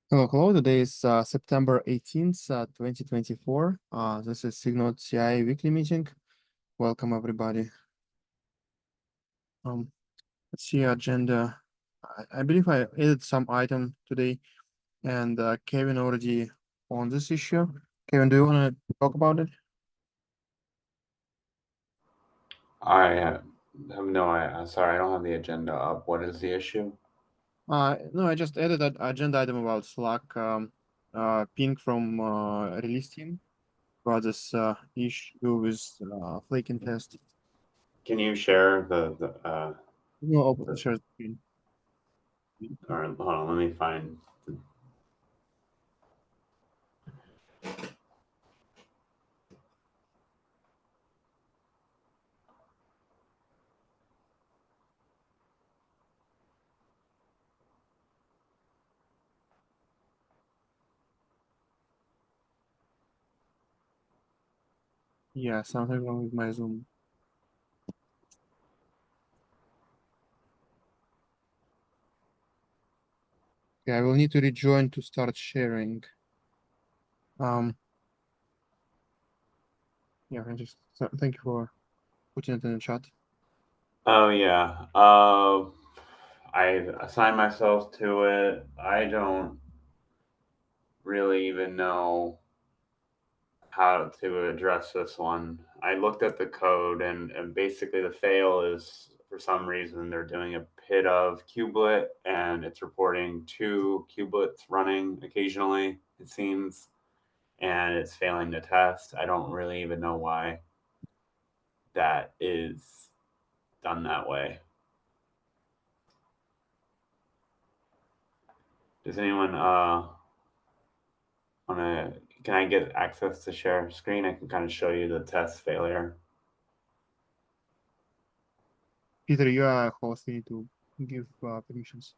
Hello, hello. Today is September 18th, 2024. This is SIG Node CI weekly meeting. Welcome, everybody. Let's see agenda. I believe I added some item today, and Kevin already on this issue. Kevin, do you want to talk about it? I have no. Sorry, I don't have the agenda up. What is the issue? No, I just added an agenda item about Slack ping from release team about this issue with flaking test. Can you share No, open the share screen. or hold on, let me find. Yeah, something wrong with my Zoom. Okay, I will need to rejoin to start sharing. Yeah, thank you for putting it in the chat. Oh yeah. I assigned myself to it. I don't really even know how to address this one. I looked at the code and basically the fail is for some reason they're doing a PID of kubelet and it's reporting 2 kubelets running occasionally, it seems, and it's failing the test. I don't really even know why that is done that way. Does anyone wanna can I get access to share screen? I can kind of show you the test failure. Peter, you are a host. You need to give permissions.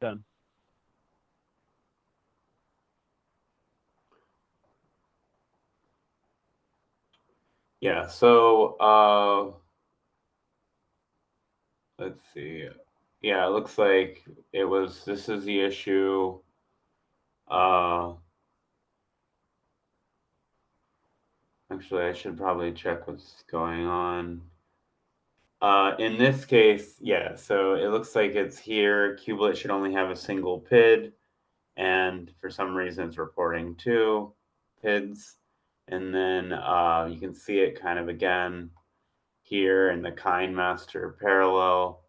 Done. Yeah, so let's see. Yeah, it looks like this is the issue. Actually, I should probably check what's going on. In this case, yeah, so it looks like it's here. Kubelet should only have a single PID, and for some reason it's reporting 2 PIDs. And then you can see it kind of again here in the kind master parallel.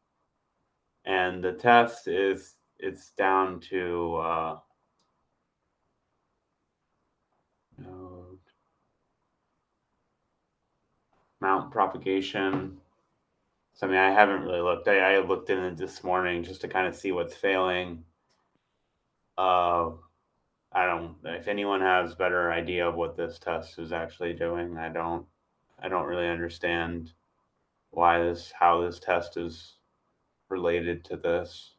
And the test it's down to node mount propagation. So I mean, I haven't really looked. I looked in it this morning just to kind of see what's failing. I don't. If anyone has better idea of what this test is actually doing, I don't. I don't really understand how this test is related to this.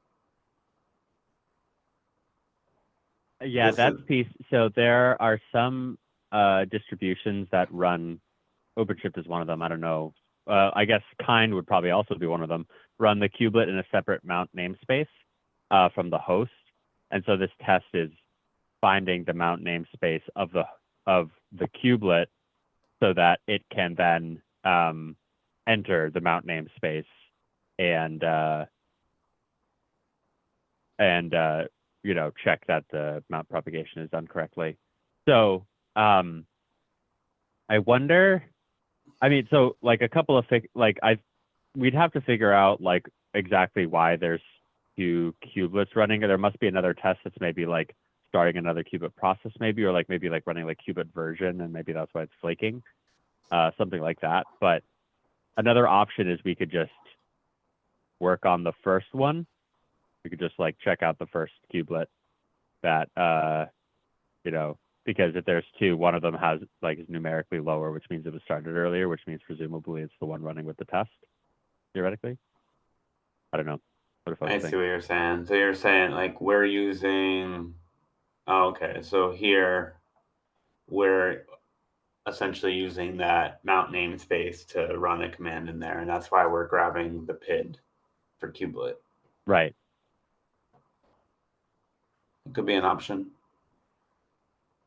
Yeah, that's piece. So there are some distributions that run. OpenShift is one of them. I don't know. I guess Kind would probably also be one of them. Run the kubelet in a separate mount namespace from the host, and so this test is finding the mount namespace of the kubelet so that it can then enter the mount namespace and check that the mount propagation is done correctly. So I wonder. I mean, so like a couple of we'd have to figure out like exactly why there's 2 kubelets running. Or there must be another test that's maybe like starting another kubelet process, maybe, or like maybe like running like kubelet version, and maybe that's why it's flaking, something like that. But another option is we could just work on the first one. We could just like check out the first kubelet that because if there's 2, one of them is numerically lower, which means it was started earlier, which means presumably it's the one running with the test, theoretically. I don't know. What I see what you're saying. So you're saying like we're using. Oh, okay, so here we're essentially using that mount namespace to run a command in there, and that's why we're grabbing the PID for kubelet. Right. It could be an option.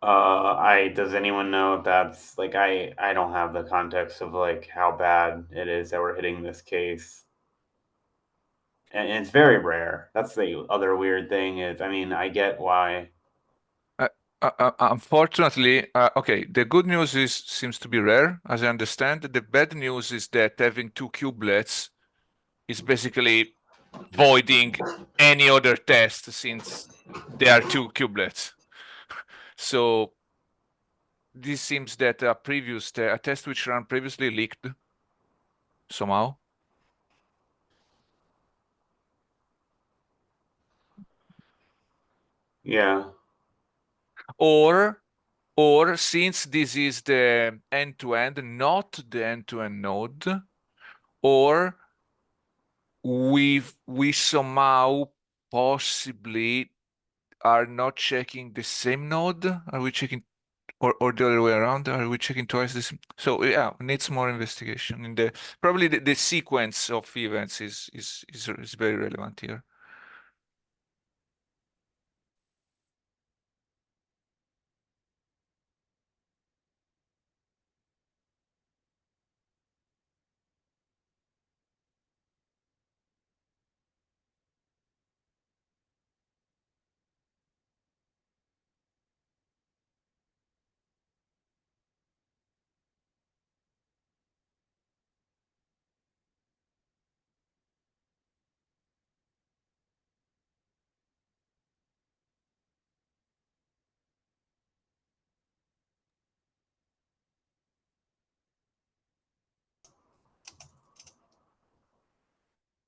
Does anyone know if that's like I don't have the context of like how bad it is that we're hitting this case. And it's very rare. That's the other weird thing is, I mean, I get why. Unfortunately, okay, the good news is seems to be rare, as I understand. The bad news is that having two kubelets is basically voiding any other test since there are two kubelets. So this seems that a test which ran previously leaked somehow. Yeah. Or since this is the end-to-end, not the end-to-end node, or we somehow possibly are not checking the same node. Are we checking or the other way around? Are we checking twice this? So yeah, needs more investigation. In the probably the sequence of events is very relevant here.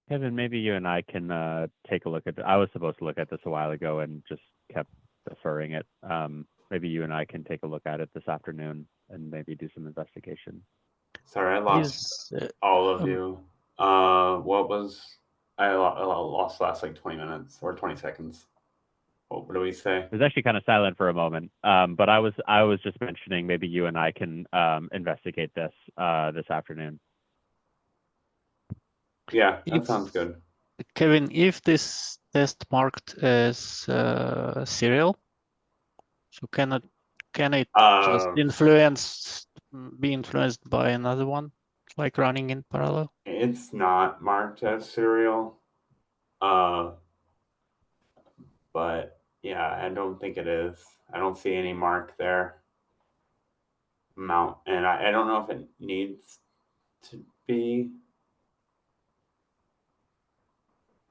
Kevin, maybe you and I can take a look at I was supposed to look at this a while ago and just kept deferring it. Maybe you and I can take a look at it this afternoon and maybe do some investigation. Sorry, I lost all of you. What was I lost the last like 20 minutes or 20 seconds? What do we say? It was actually kind of silent for a moment, but I was just mentioning maybe you and I can investigate this this afternoon. Yeah, that sounds good. Kevin, if this test marked as serial, so can it just be influenced by another one, like running in parallel? It's not marked as serial, but yeah, I don't think it is. I don't see any mark there. Mount, and I don't know if it needs to be.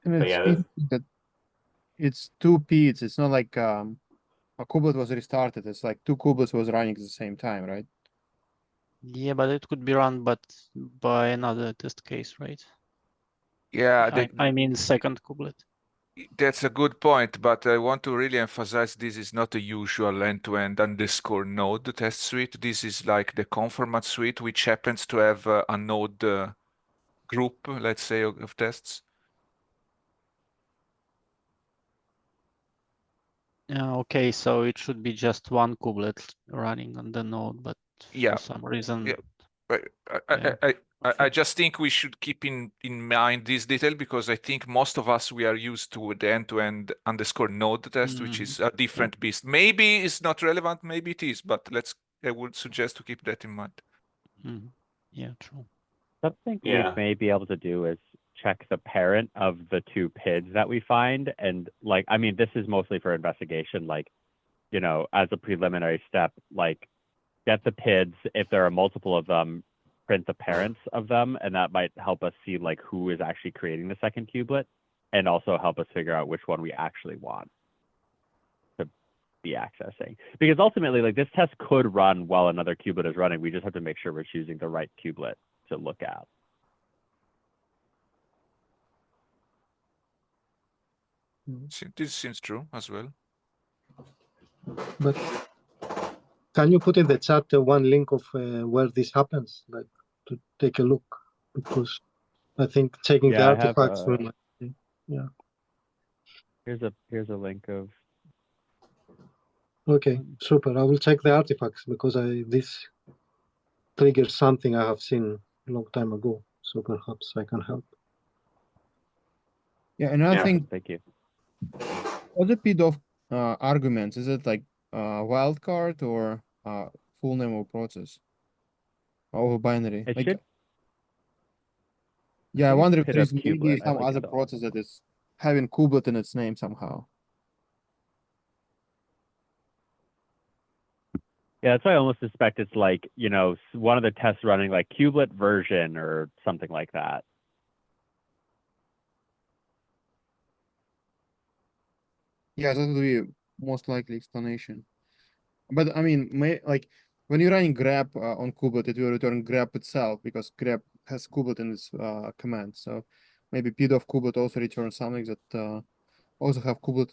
And But it's yeah, interesting that it's two PIDs. It's not like a kubelet was restarted. It's like two kubelets was running at the same time, right? Yeah, but it could be run by another test case, right? Yeah, I mean second kubelet. that's a good point, but I want to really emphasize this is not a usual end-to-end underscore node test suite. This is like the conformat suite, which happens to have a node group, let's say, of tests. Okay, so it should be just one kubelet running on the node, but Yeah. for some reason. Yeah. Yeah. I just think we should keep in mind this detail because I think most of us we are used to the end-to-end underscore node test, which is a different beast. Maybe it's not relevant, maybe it is, but I would suggest to keep that in mind. Yeah, true. Something we may be able to do is check the parent of the two PIDs that we find. And like, I mean, this is mostly for investigation, like, you know, as a preliminary step, like get the PIDs, if there are multiple of them, print the parents of them. And that might help us see like who is actually creating the second kubelet and also help us figure out which one we actually want to be accessing. Because ultimately, like this test could run while another kubelet is running. We just have to make sure we're choosing the right kubelet to look at. This seems true as well. But can you put in the chat one link of where this happens, like to take a look? Because I think checking the artifacts will. Yeah. Here's a link of. Okay, super. I will check the artifacts because this triggers something I have seen a long time ago. So perhaps I can help. Yeah, another thing, Thank you. what the PDOF arguments, is it like wildcard or full name of process? Over binary? It Like, should. yeah, I think it's wonder if pit there of is maybe kubelet. I some like other it all. process that is having kubelet in its name somehow. Yeah, that's why I almost suspect it's like, you know, one of the tests running like kubelet version or something like that. Yeah, that would be most likely explanation. But I mean, like when you're running grep on kubelet, it will return grep itself because grep has kubelet in its command. So maybe PDOF kubelet also returns something that also have kubelet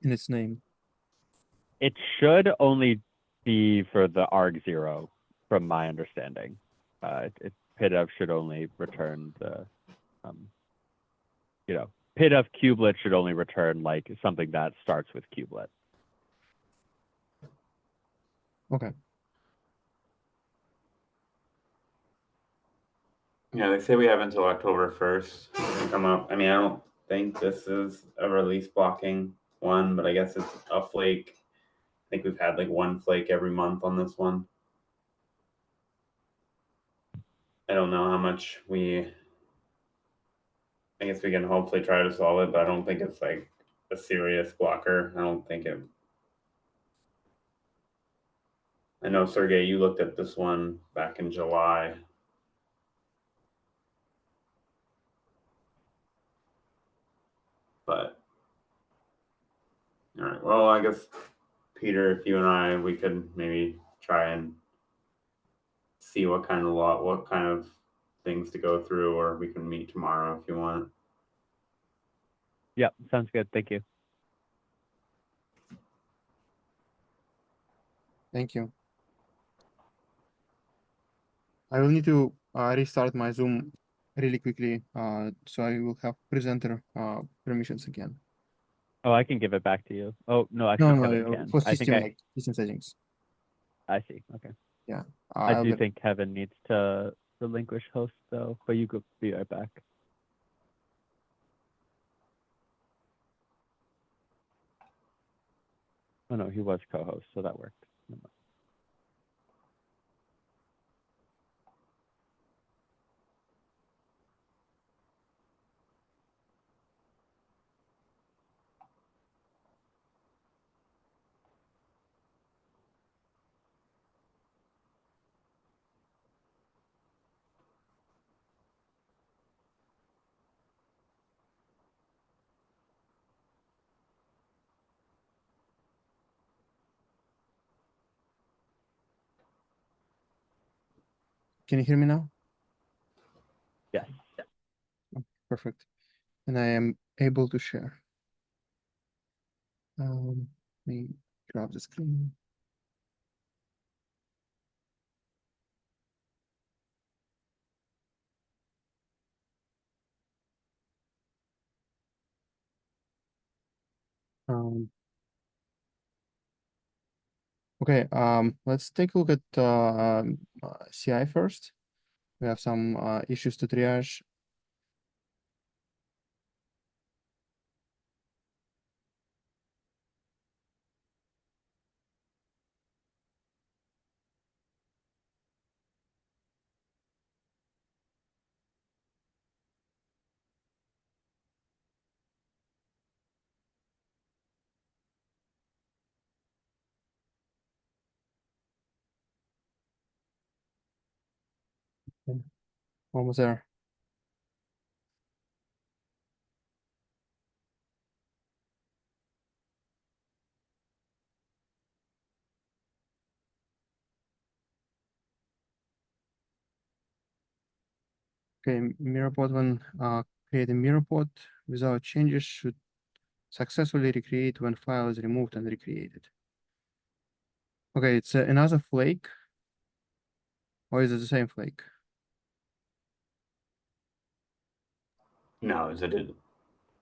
in its name. It should only be for the arg0, from my understanding. Pit of should only return the, you know, pit of kubelet should only return like something that starts with kubelet. Okay. Yeah, they say we have until October 1st to come up. I mean, I don't think this is a release blocking one, but I guess it's a flake. I think we've had like one flake every month on this one. I don't know how much I guess we can hopefully try to solve it, but I don't think it's like a serious blocker. I don't think it. I know, Sergey, you looked at this one back in July. But, all right, well, I guess, Peter, if you and we could maybe try and see what kind of things to go through, or we can meet tomorrow if you want. Yep, sounds good. Thank you. Thank you. I will need to restart my Zoom really quickly, so I will have presenter permissions again. Oh, I can give it back to you. Oh, no, No, actually, no, Kevin can. for I think system, like system settings. I see. Okay. Yeah, I I'll do get it. think Kevin needs to relinquish host though, but you could be right back. Oh no, he was co-host, so that worked. Can you hear me now? Yes. Perfect. And I am able to share. Let me grab the screen. Okay, let's take a look at CI first. We have some issues to triage. Almost there. Okay, mirror pod, when create a mirror pod without changes should successfully recreate when file is removed and recreated. Okay, it's another flake, or is it the same flake? No, is it?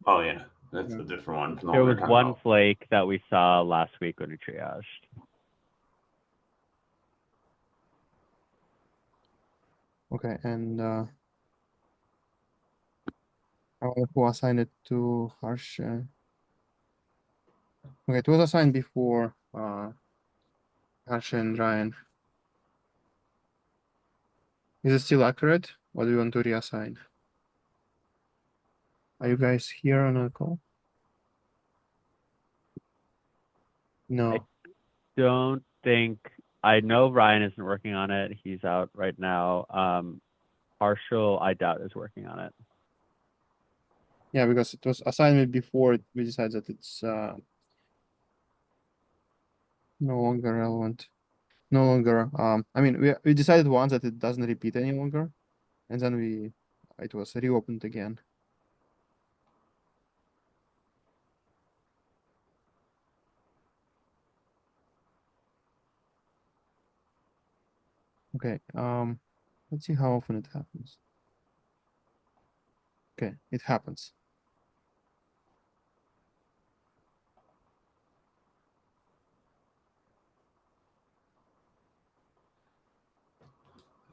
Oh yeah, that's Yeah. a different one from the There one we're was talking one about. flake that we saw last week when we triaged. Okay, and I wonder who assigned it to Harsh. Okay, it was assigned before Harsh and Ryan. Is it still accurate? Or do you want to reassign? Are you guys here on a call? No. Don't think I know Ryan isn't working on it. He's out right now. Partial, I doubt is working on it. Yeah, because it was assignment before we decided that it's no longer relevant. No longer. I mean, we decided once that it doesn't repeat any longer, and then it was reopened again. Okay. Let's see how often it happens. Okay, it happens.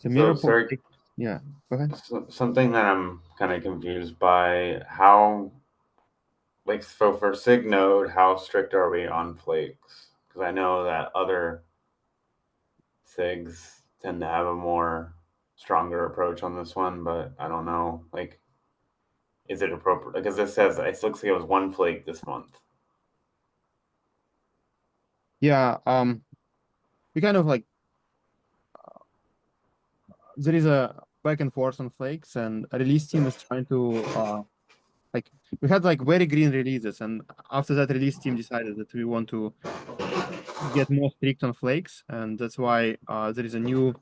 The mirror sorry, yeah, go ahead. something that I'm kind of confused by, how, like, so for SIG node, how strict are we on flakes? Because I know that other SIGs tend to have a more stronger approach on this one, but I don't know, like, is it appropriate? Because this says it looks like it was one flake this month. Yeah, we kind of like there is a back and forth on flakes, and a release team is trying to like we had like very green releases, and after that release team decided that we want to get more strict on flakes, and that's why there is a new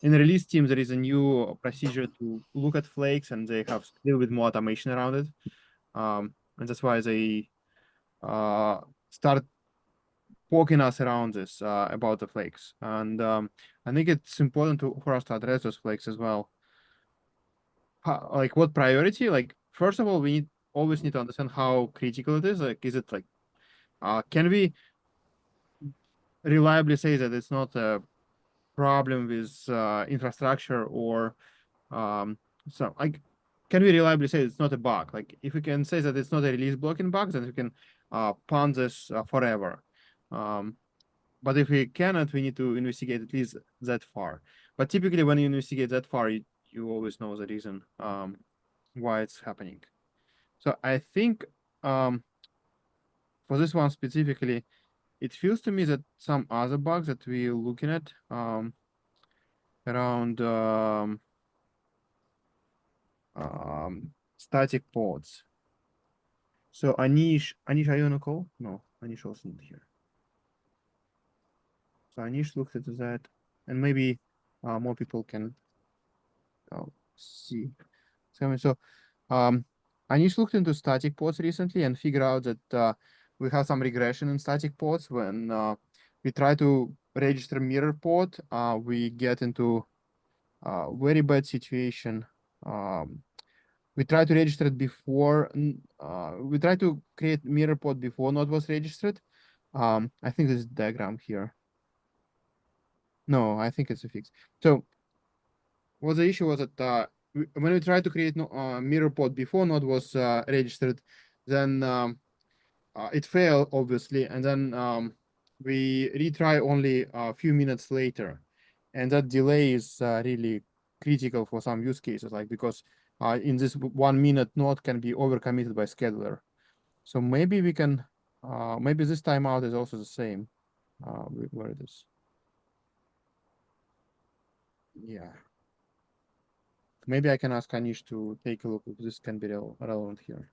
in the release team there is a new procedure to look at flakes, and they have a little bit more automation around it, and that's why they start poking us around this about the flakes, and I think it's important for us to address those flakes as well. Like what priority? Like first of all, we always need to understand how critical it is. Like, is it like, can we reliably say that it's not a problem with infrastructure, or so like, can we reliably say it's not a bug? Like if we can say that it's not a release blocking bug, then we can punt this forever. But if we cannot, we need to investigate at least that far. But typically when you investigate that far, you always know the reason why it's happening. So I think for this one specifically, it feels to me that some other bugs that we're looking at around static pods. So Anish, are you on a call? No, Anish also not here. So Anish looked at that, and maybe more people can see. So Anish looked into static pods recently and figured out that we have some regression in static pods. When we try to register mirror pod, we get into a very bad situation. We try to register it before, we try to create mirror pod before node was registered. I think this is diagram here. No, I think it's a fix. So what the issue was that when we tried to create mirror pod before node was registered, then it failed obviously, and then we retry only a few minutes later, and that delay is really critical for some use cases, like because in this 1 minute node can be overcommitted by scheduler. So maybe we can maybe this timeout is also the same. Where it is. Yeah. Maybe I can ask Anish to take a look if this can be relevant here.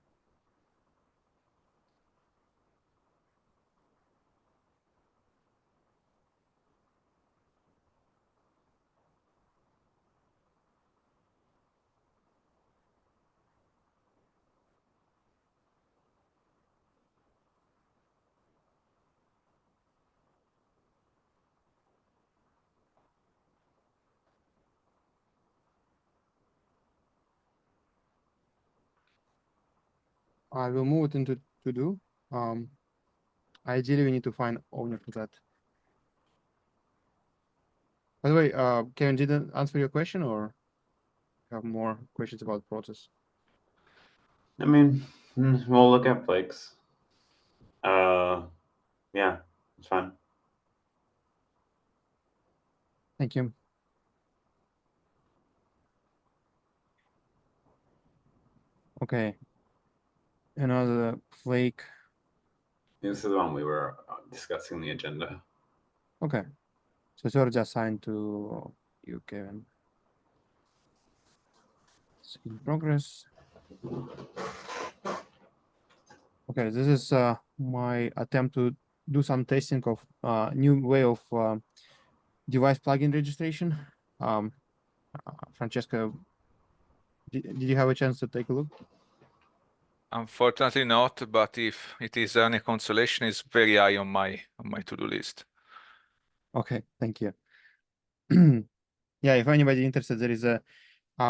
I will move it into to do. Ideally, we need to find owner for that. By the way, Kevin didn't answer your question, or have more questions about the process? I mean, we'll look at flakes. Yeah, it's fine. Thank you. Okay. Another flake. This is the one we were discussing the agenda. Okay. So it's already assigned to you, Kevin. It's in progress. Okay, this is my attempt to do some testing of new way of device plugin registration. Francesca, did you have a chance to take a look? Unfortunately not, but if it is any consolation, it's very high on my to-do list. Okay, thank you. Yeah, if anybody interested, there is a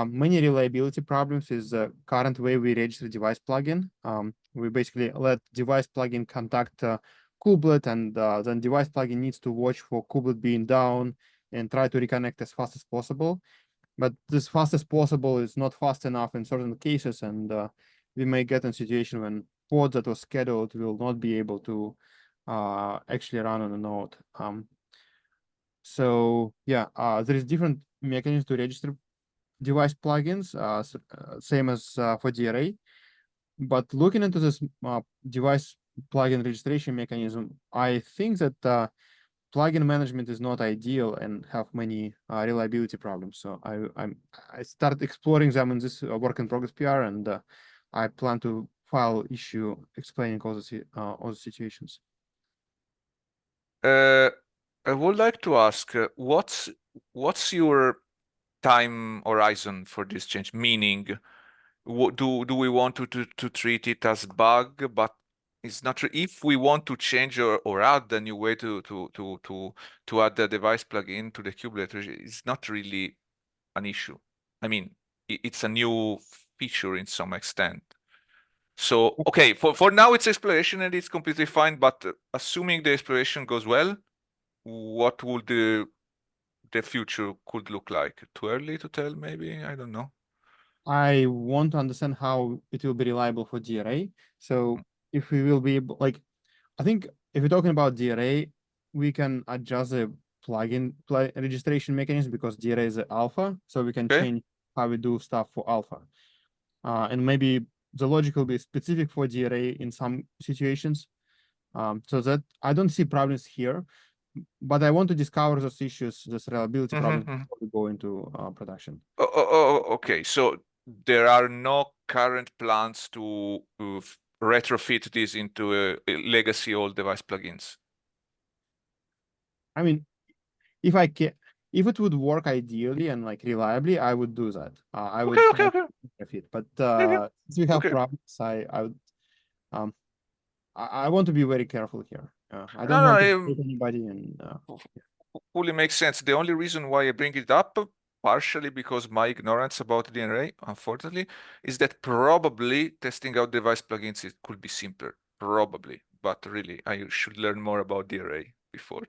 many reliability problems with the current way we register device plugin. We basically let device plugin contact kubelet, and then device plugin needs to watch for kubelet being down and try to reconnect as fast as possible. But this fast as possible is not fast enough in certain cases, and we may get in a situation when pod that was scheduled will not be able to actually run on a node. So yeah, there is different mechanisms to register device plugins, same as for DRA. But looking into this device plugin registration mechanism, I think that plugin management is not ideal and have many reliability problems. So I started exploring them in this work in progress PR, and I plan to file issue explaining all the situations. I would like to ask, what's your time horizon for this change? Meaning, do we want to treat it as bug, but it's not if we want to change or add a new way to add the device plugin to the kubelet, it's not really an issue. I mean, it's a new feature in some extent. So okay, for now it's exploration and it's completely fine. But assuming the exploration goes well, what would the future could look like? Too early to tell, maybe? I don't know. I want to understand how it will be reliable for DRA. So if we will be able, like, I think if we're talking about DRA, we can adjust the plugin registration mechanism because DRA is the alpha, so we can change how we do stuff for alpha. And maybe the logic will be specific for DRA in some situations. So that I don't see problems here, but I want to discover those issues, this reliability problems before we go into production. Okay. So there are no current plans to retrofit this into a legacy old device plugins. I mean, if I can, if it would work ideally and like reliably, I would do that. I would retrofit. But since we have problems, I would I want to be very careful here. I don't want to hit anybody, and fully makes sense. The only reason why I bring it up, partially because my ignorance about DRA, unfortunately, is that probably testing out device plugins it could be simpler. Probably, but really, I should learn more about DRA before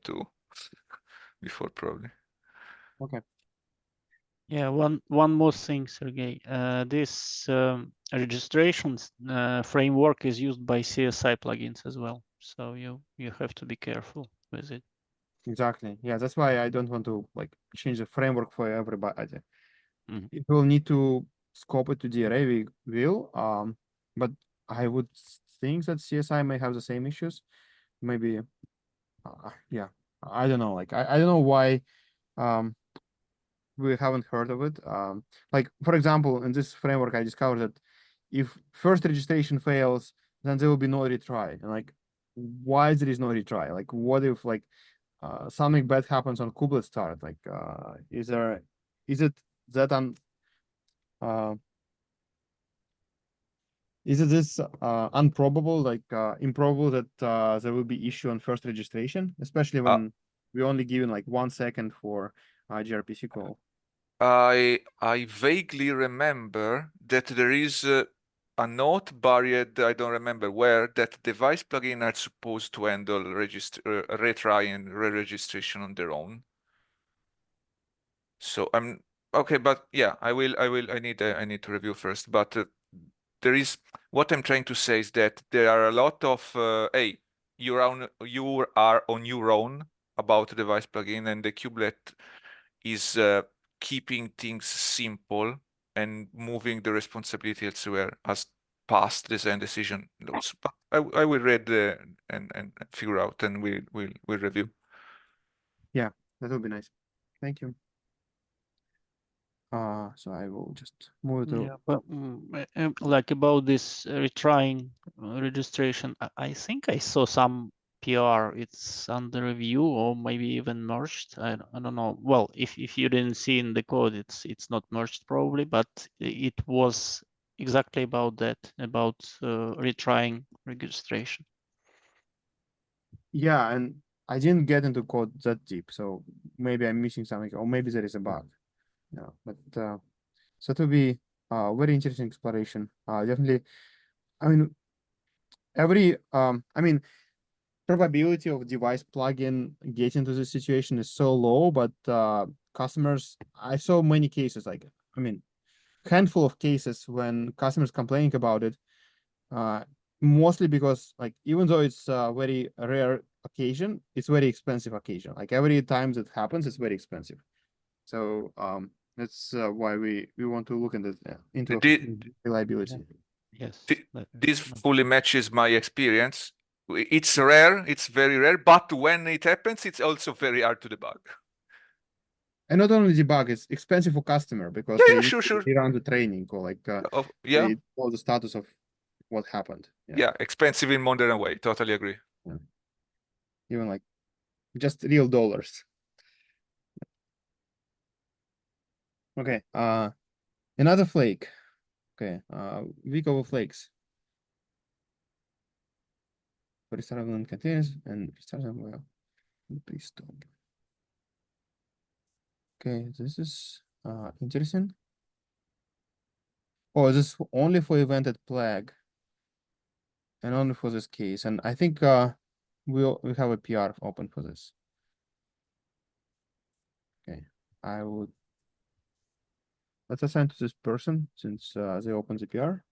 probably. Okay. Yeah, one more thing, Sergey. This registration framework is used by CSI plugins as well, so you have to be careful with it. Exactly. Yeah, that's why I don't want to like change the framework for everybody. If we'll need to scope it to DRA, we will. But I would think that CSI may have the same issues. Maybe, yeah. I don't know. Like I don't know why we haven't heard of it. Like for example, in this framework, I discovered that if first registration fails, then there will be no retry. And like, why there is no retry? Like, what if like something bad happens on kubelet start? Like, is it that is it this improbable that there will be issue on first registration, especially when we only given like 1 second for gRPC call? I vaguely remember that there is a note buried, I don't remember where, that device plugin are supposed to handle retry and re-registration on their own. So I'm okay, but yeah, I need to review first. But there is what I'm trying to say is that there are a lot of hey, you are on your own about the device plugin, and the kubelet is keeping things simple and moving the responsibility elsewhere as past design decision notes. But I will read and figure out, and we'll review. Yeah, that would be nice. Thank you. So I will just move to. Yeah, but like about this retrying registration, I think I saw some PR. It's under review or maybe even merged. I don't know. Well, if you didn't see in the code, it's not merged probably, but it was exactly about that, about retrying registration. Yeah, and I didn't get into code that deep, so maybe I'm missing something, or maybe there is a bug. Yeah, but so it will be a very interesting exploration. Definitely, I mean, I mean, probability of device plugin getting into this situation is so low, but customers, I saw many cases, like, I mean, handful of cases when customers complaining about it, mostly because, like, even though it's a very rare occasion, it's very expensive occasion. Like every time that happens, it's very expensive. So that's why we want to look into reliability. Yes. This fully matches my experience. It's rare, it's very rare, but when it happens, it's also very hard to debug. And not only debug, it's expensive for customer because they run the training or like they know the status of what happened. Yeah, expensive in modern way. Totally agree. Yeah. Even like just real dollars. Okay. Another flake. Okay. Week over flakes. Restart them containers and restart them well. Please stop. Okay, this is interesting. Oh, this is only for evented flag. And only for this case. And I think we have a PR open for this. Okay, I would let's assign to this person since they open the PR.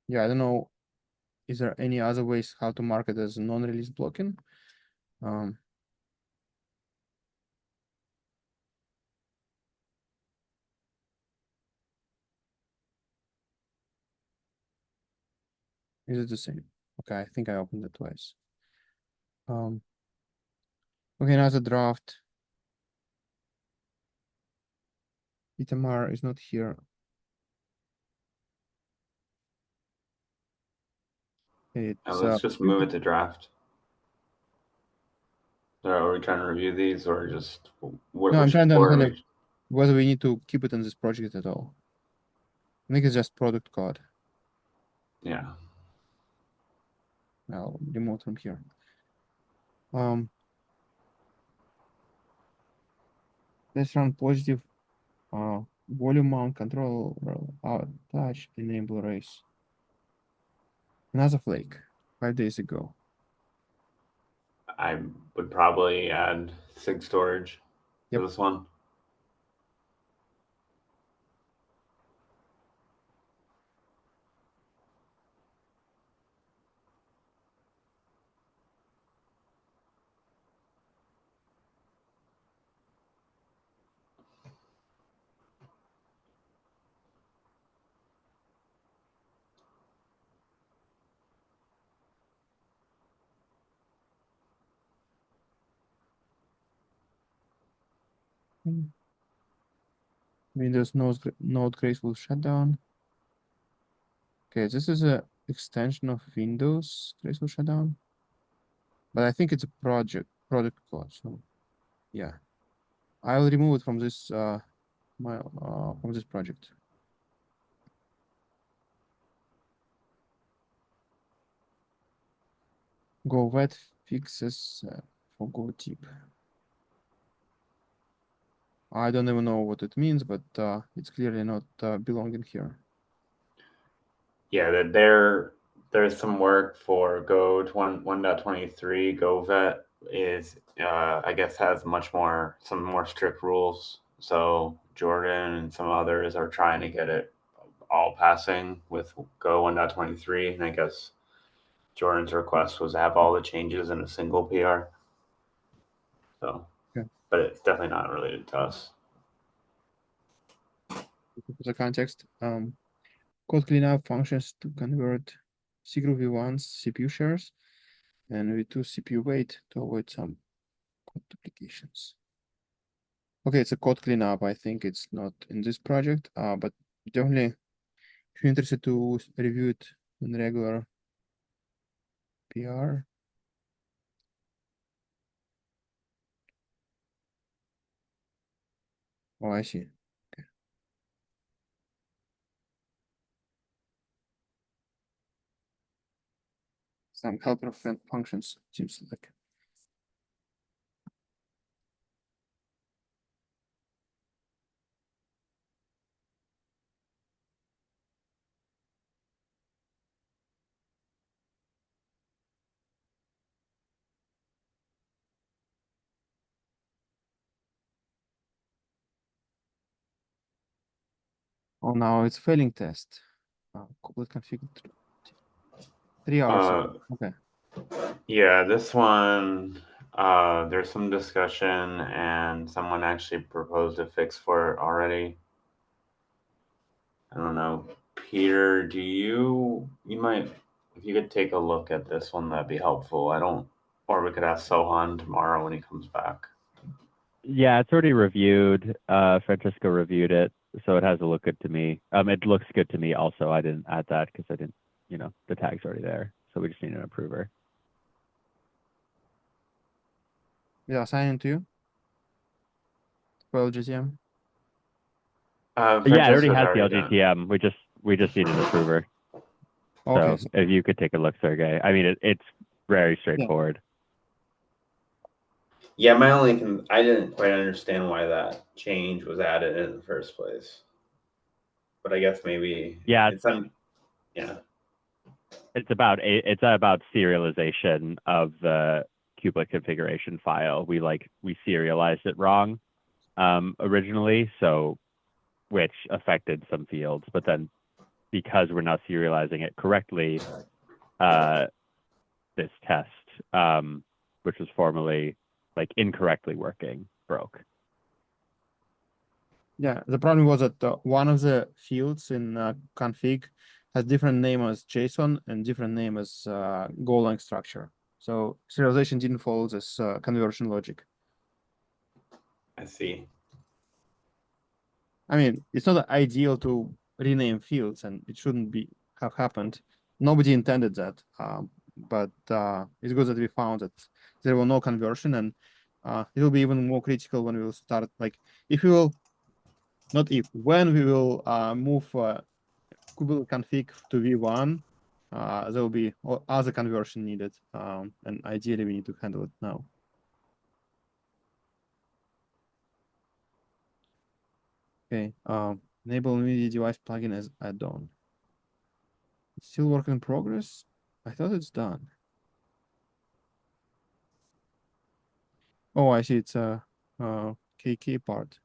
Yeah, I don't know. Is there any other ways how to mark it as non-release blocking? Is it the same? Okay, I think I opened it twice. Okay, now the draft. Itamar is not here. Let's just move it to draft. So are we trying to review these or just no, I'm trying to understand whether we need to keep it in this project at all. I think it's just product code. Yeah. I'll remove from here. Let's run positive volume mount control touch enable race. Another flake 5 days ago. I would probably add SIG storage to this one. Windows Node graceful shutdown. Okay, this is a extension of Windows graceful shutdown, but I think it's a product code. So yeah. I'll remove it from this from this project. Go vet fixes for go tip. I don't even know what it means, but it's clearly not belonging here. Yeah, that there's some work for Go 1.23. Go vet is I guess has some more strict rules. So Jordan and some others are trying to get it all passing with Go 1.23, and I guess Jordan's request was to have all the changes in a single PR. So, yeah. But it's definitely not related to us. For the context, code cleanup functions to convert cgroup v1's CPU shares and v2 CPU weight to avoid some code duplications. Okay, it's a code cleanup. I think it's not in this project, but definitely if you're interested to review it in regular PR. Oh, I see. Okay. Some helper functions seems like. Oh, now it's failing test. Complete configured 3 hours. Okay. Yeah, this one, there's some discussion and someone actually proposed a fix for it already. I don't know. Peter, you might, if you could take a look at this one, that'd be helpful. Or we could ask Sohan tomorrow when he comes back. Yeah, it's already reviewed. Francesco reviewed it, so it has a look good to me. It looks good to me also. I didn't add that because I didn't, the tag's already there. So we just need an approver. Yeah, assigning to you. 12 GTM. Yeah, it already has the done. LGTM. We just need an approver. Okay. So if you could take a look, Sergey. I mean, it's very straightforward. Yeah, I didn't quite understand why that change was added in the first place. But I guess maybe it's about serialization of the kubelet configuration file. We serialized it wrong originally, so which affected some fields, but then because we're now serializing it correctly, this test, which was formerly incorrectly working, broke. Yeah, the problem was that one of the fields in config has different name as JSON and different name as Golang structure. So serialization didn't follow this conversion logic. I see. I mean, it's not ideal to rename fields, and it shouldn't have happened. Nobody intended that, but it's good that we found that there was no conversion, and it will be even more critical when we will start. If we will, not if, when we will move Kubernetes config to v1, there will be other conversion needed, and ideally we need to handle it now. Okay, enable NVIDIA device plugin as add-on. It's still work in progress. I thought it's done. Oh, I see. It's a KK part.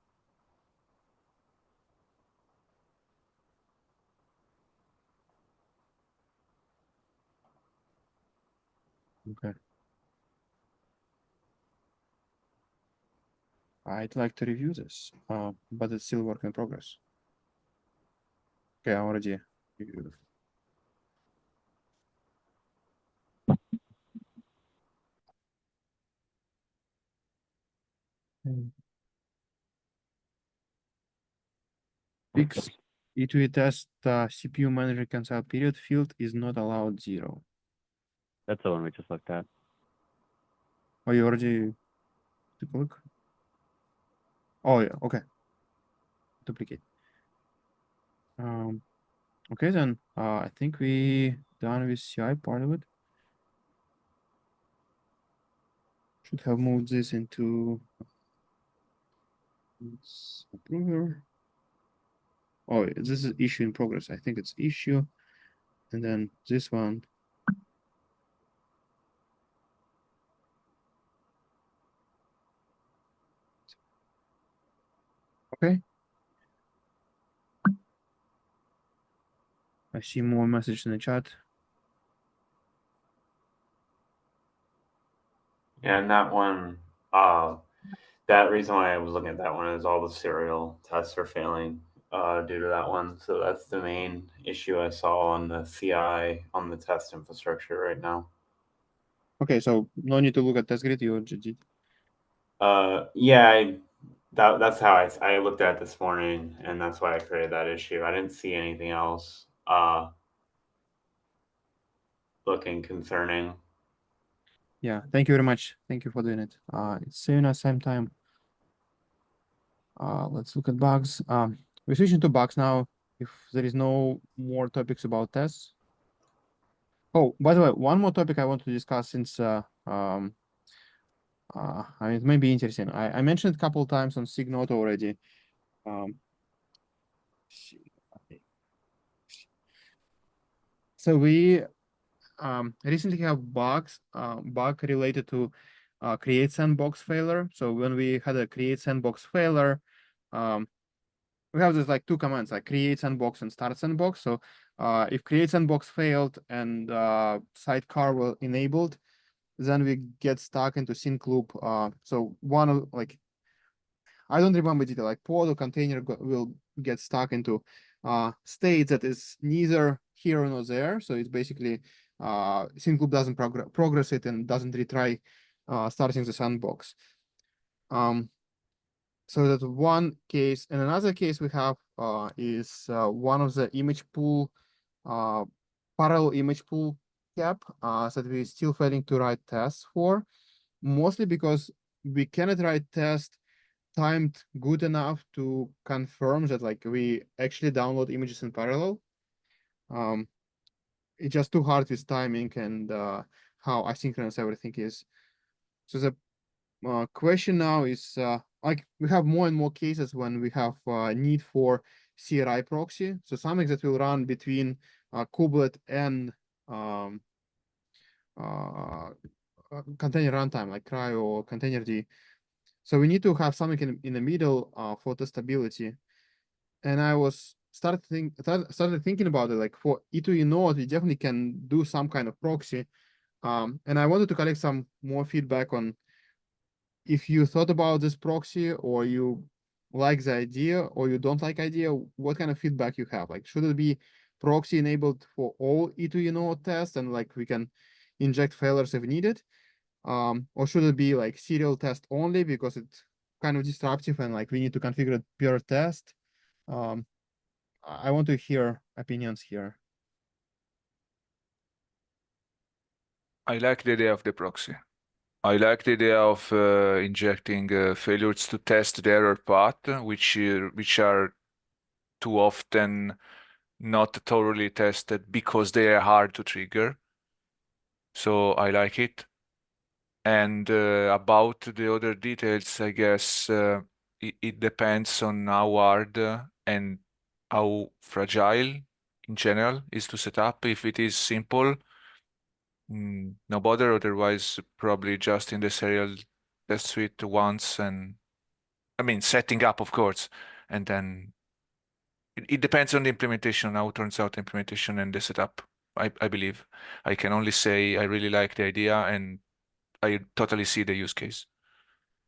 Okay. I'd like to review this, but it's still work in progress. Okay, I already reviewed it. Fix E2E test CPU manager cancel period field is not allowed 0. That's the one we just looked at. Oh, you already took a look? Oh yeah, okay. Duplicate. Okay then. I think we done with CI part of it. Should have moved this into approver. Oh, this is issue in progress. I think it's issue, and then this one. Okay. I see more messages in the chat. Yeah, and that one, that reason why I was looking at that one is all the serial tests are failing due to that one. So that's the main issue I saw on the CI on the test infrastructure right now. Okay, so no need to look at test grid. You just did. Yeah, that's how I looked at it this morning, and that's why I created that issue. I didn't see anything else looking concerning. Yeah, thank you very much. Thank you for doing it. It's saving us some time. Let's look at bugs. We're switching to bugs now. If there is no more topics about tests. Oh, by the way, one more topic I want to discuss since I mean, it may be interesting. I mentioned a couple of times on SIG Node already. So we recently have bug related to create sandbox failure. So when we had a create sandbox failure, we have this like two commands, like create sandbox and start sandbox. So if create sandbox failed and sidecar was enabled, then we get stuck into sync loop. So one of like, I don't remember detail, like pod or container will get stuck into state that is neither here nor there. So it's basically sync loop doesn't progress it and doesn't retry starting the sandbox. So that's one case. And another case we have is one of the image pool, parallel image pool cap that we're still failing to write tests for, mostly because we cannot write test timed good enough to confirm that like we actually download images in parallel. It's just too hard with timing and how asynchronous everything is. So the question now is like we have more and more cases when we have need for CRI proxy. So something that will run between kubelet and container runtime like cry or containerd. So we need to have something in the middle for testability. And I was started thinking about it, like for E2E node, we definitely can do some kind of proxy. And I wanted to collect some more feedback on if you thought about this proxy or you like the idea or you don't like idea, what kind of feedback you have? Like, should it be proxy enabled for all E2E node tests and like we can inject failures if needed? Or should it be like serial test only because it's kind of disruptive and like we need to configure it per test? I want to hear opinions here. I like the idea of the proxy. I like the idea of injecting failures to test the error path, which are too often not thoroughly tested because they are hard to trigger. So I like it. And about the other details, I guess it depends on how hard and how fragile in general is to set up. If it is simple, no bother. Otherwise, probably just in the serial test suite once, and I mean setting up, of course, and then it depends on the implementation, how it turns out the implementation and the setup. I believe I can only say I really like the idea and I totally see the use case,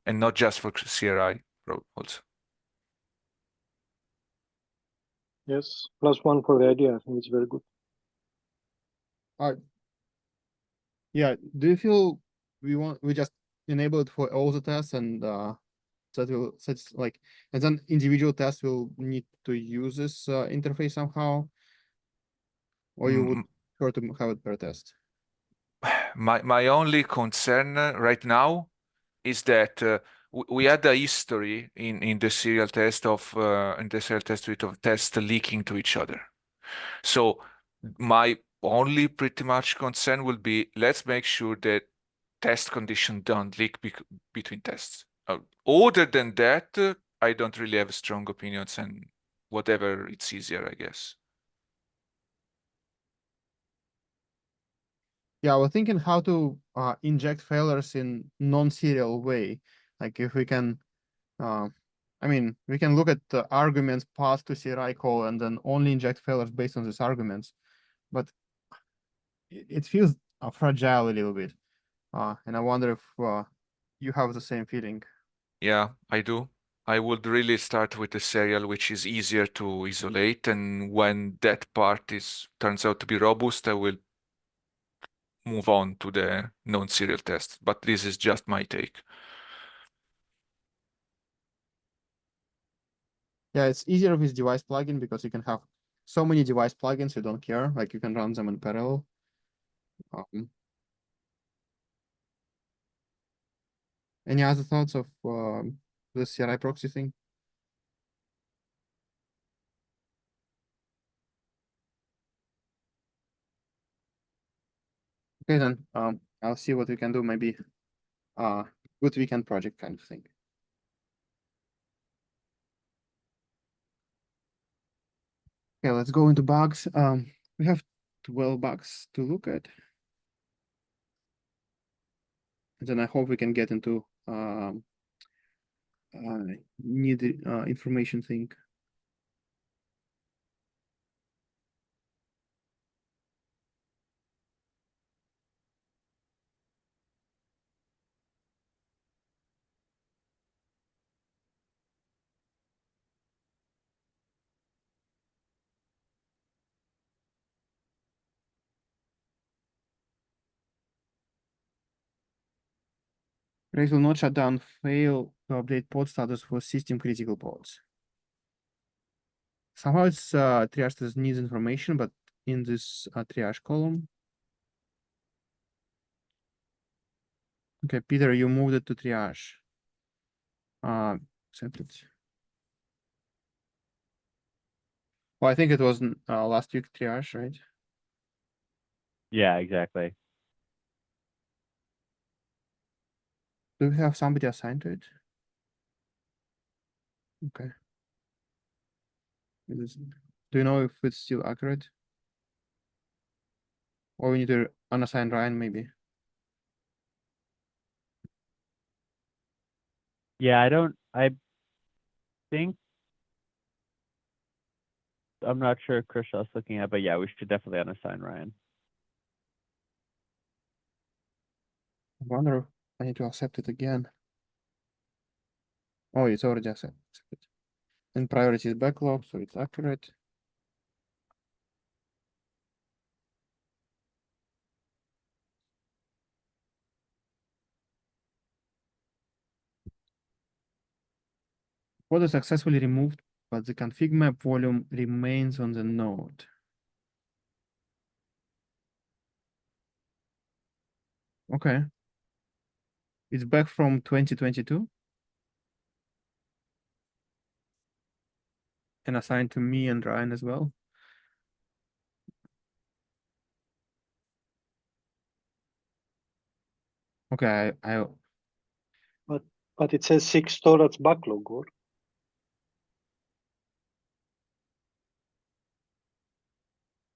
and not just for CRI also. Yes, +1 for the idea. I think it's very good. Yeah. Do you feel we just enable it for all the tests and that will such like and then individual tests will need to use this interface somehow, or you would prefer to have it per test? My only concern right now is that we had a history in the serial test of in the serial test suite of tests leaking to each other. So my only pretty much concern will be, let's make sure that test conditions don't leak between tests. Other than that, I don't really have strong opinions, and whatever, it's easier, I guess. Yeah, we're thinking how to inject failures in non-serial way. Like if we can, I mean, we can look at the arguments passed to CRI call and then only inject failures based on these arguments. But it feels fragile a little bit. And I wonder if you have the same feeling. Yeah, I do. I would really start with the serial, which is easier to isolate, and when that part turns out to be robust, I will move on to the non-serial test. But this is just my take. Yeah, it's easier with device plugin because you can have so many device plugins you don't care. Like you can run them in parallel. Any other thoughts of the CRI proxy thing? Okay, then I'll see what we can do. Maybe good weekend project kind of thing. Okay, let's go into bugs. We have 12 bugs to look at. And then I hope we can get into need information thing. Race will not shut down, fail to update pod status for system critical pods. Somehow it's triage status needs information, but in this triage column. Okay, Peter, you moved it to triage. Accepted. Well, I think it was last week triage, right? Yeah, exactly. Do we have somebody assigned to it? Okay. Do you know if it's still accurate? Or we need to unassign Ryan, maybe? Yeah, I think, I'm not sure if Krishna's looking at, but yeah, we should definitely unassign Ryan. I wonder if I need to accept it again. Oh, it's already accepted. And priority is backlog, so it's accurate. Pod is successfully removed, but the config map volume remains on the node. Okay. It's back from 2022. And assigned to me and Ryan as well. Okay, But it says 6 storage backlog, or?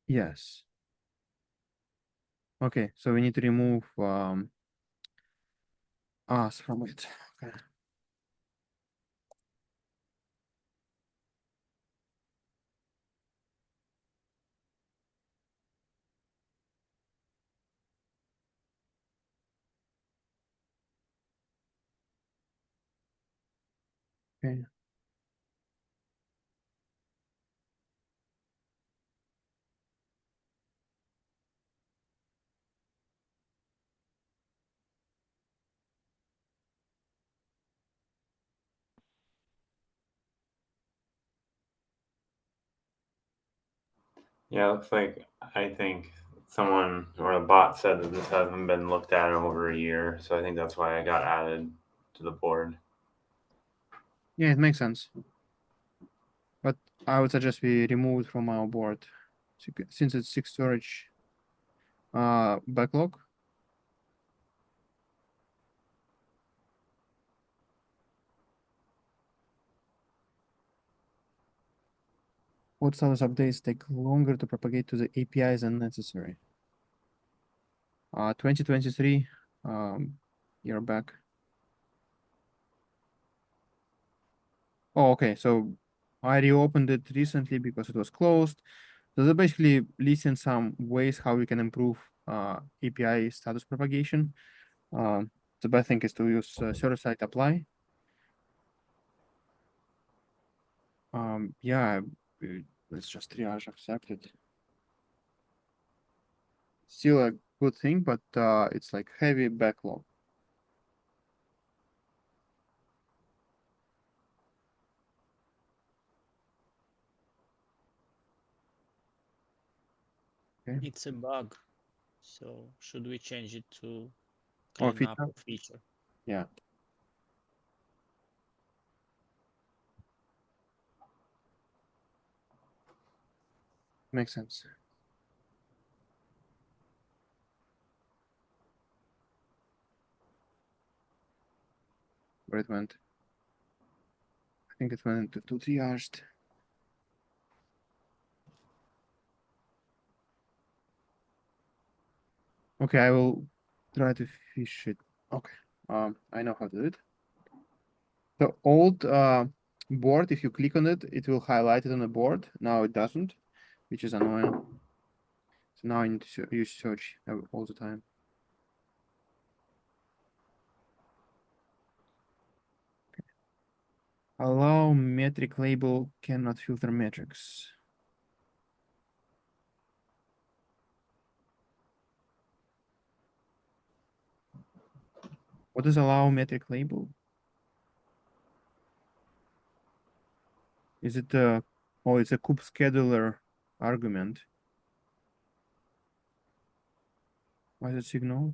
yes. Okay, so we need to remove us from it. Okay. Okay. Yeah, looks like I think someone or a bot said that this hasn't been looked at in over a year, so I think that's why I got added to the board. Yeah, it makes sense. But I would suggest we remove it from our board since it's SIG storage backlog. What status updates take longer to propagate to the APIs than necessary? 2023, year back. Oh, okay. So I reopened it recently because it was closed. So they basically listing some ways how we can improve API status propagation. The best thing is to use server-side apply. Yeah, let's just triage accepted. Still a good thing, but it's like heavy backlog. Okay. It's a bug. So should we change it to Or clean up feature? a feature? Yeah. Makes sense. Where it went? I think it went to triaged. Okay, I will try to fish it. Okay. I know how to do it. The old board, if you click on it, it will highlight it on the board. Now it doesn't, which is annoying. So now I need to use search all the time. Okay. Allow metric label cannot filter metrics. What is allow metric label? Is it oh, it's a kube scheduler argument. Why is it SIG Node?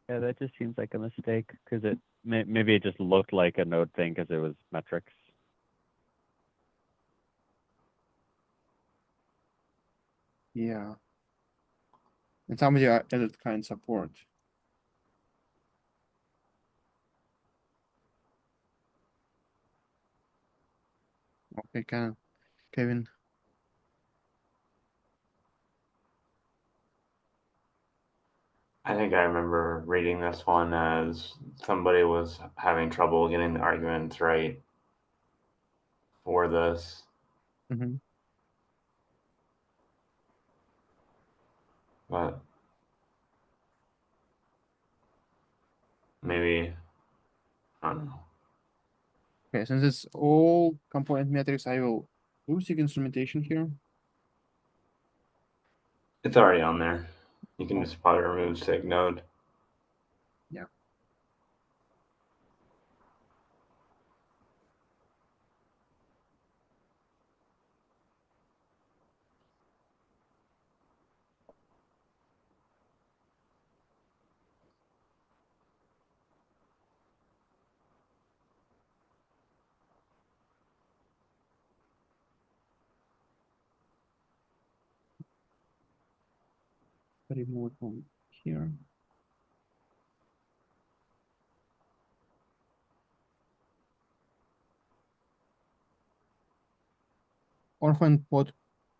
Yeah, that just seems like a mistake because it maybe it just looked like a node thing because it was metrics. Yeah. And somebody added kind support. Okay, Kevin. I think I remember reading this one as somebody was having trouble getting the arguments right for this. Mm-hmm. But maybe, I don't know. Okay, since it's all component metrics, I will do SIG instrumentation here. It's already on there. You can Oh. just probably remove SIG node. Yeah. Remove it from here. Orphan pod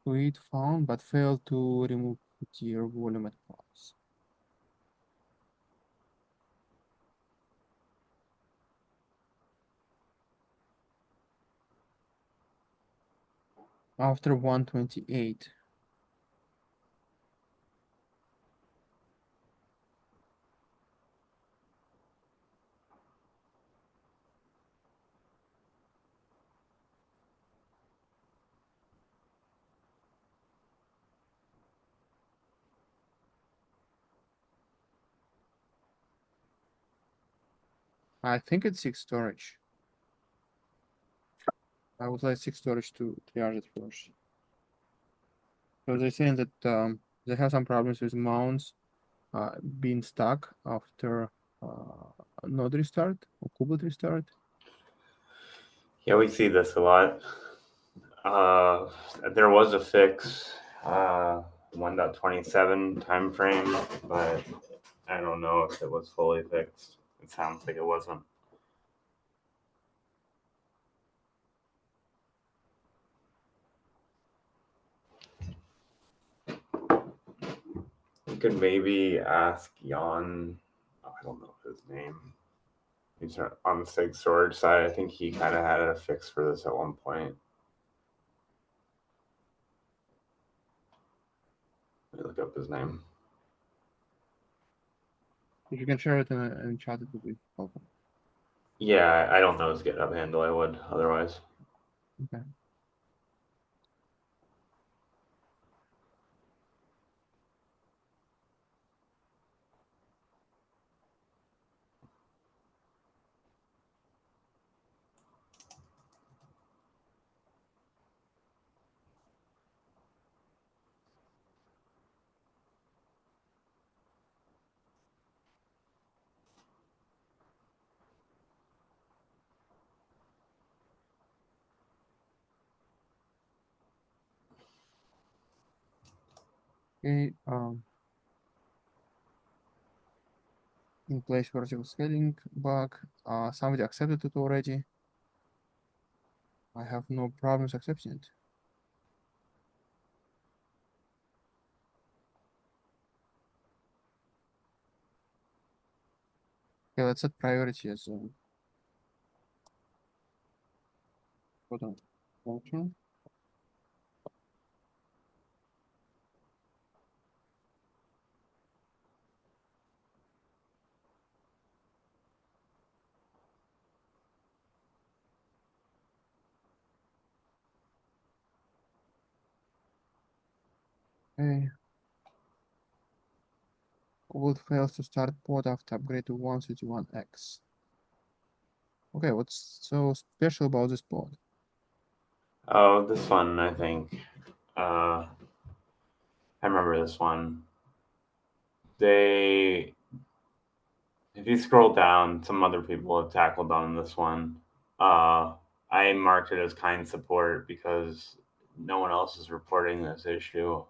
tweet found, but failed to remove tier volume at class. After 128. I think it's SIG storage. I would like SIG storage to triage it first. So they're saying that they have some problems with mounts being stuck after node restart or kubelet restart? Yeah, we see this a lot. There was a fix, 1.27 time frame, but I don't know if it was fully fixed. It sounds like it wasn't. You could maybe ask Jan, I don't know his name. He's on the SIG storage side. I think he kind of had a fix for this at one point. Let me look up his name. If you can share it in chat, it would be helpful. Yeah, I don't know his GitHub handle. I would otherwise. Okay. Okay, in place vertical scaling bug. Somebody accepted it already. I have no problems accepting it. Okay, let's set priority as bottom function. Okay. Kubelet fails to start pod after upgrade to 131x. Okay, what's so special about this pod? Oh, this one, I think. I remember this one. If you scroll down, some other people have tackled on this one. I marked it as kind support because no one else is reporting this issue.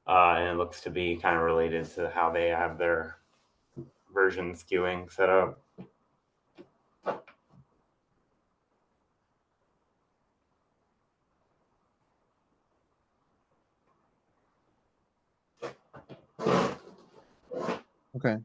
And it looks to be kind of related to how they have their version skewing set up. Okay.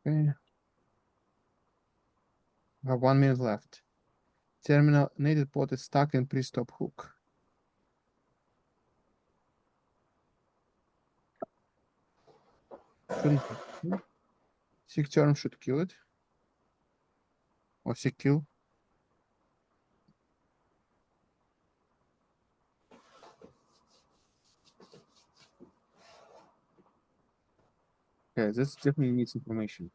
Okay. We have 1 minute left. Terminated pod is stuck in pre-stop hook. Shouldn't SIG term should kill it. Or SIG kill. Okay, this definitely needs information.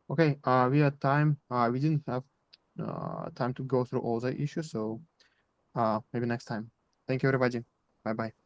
Okay, we had time. We didn't have time to go through all the issues, so maybe next time. Thank you, everybody. Bye bye.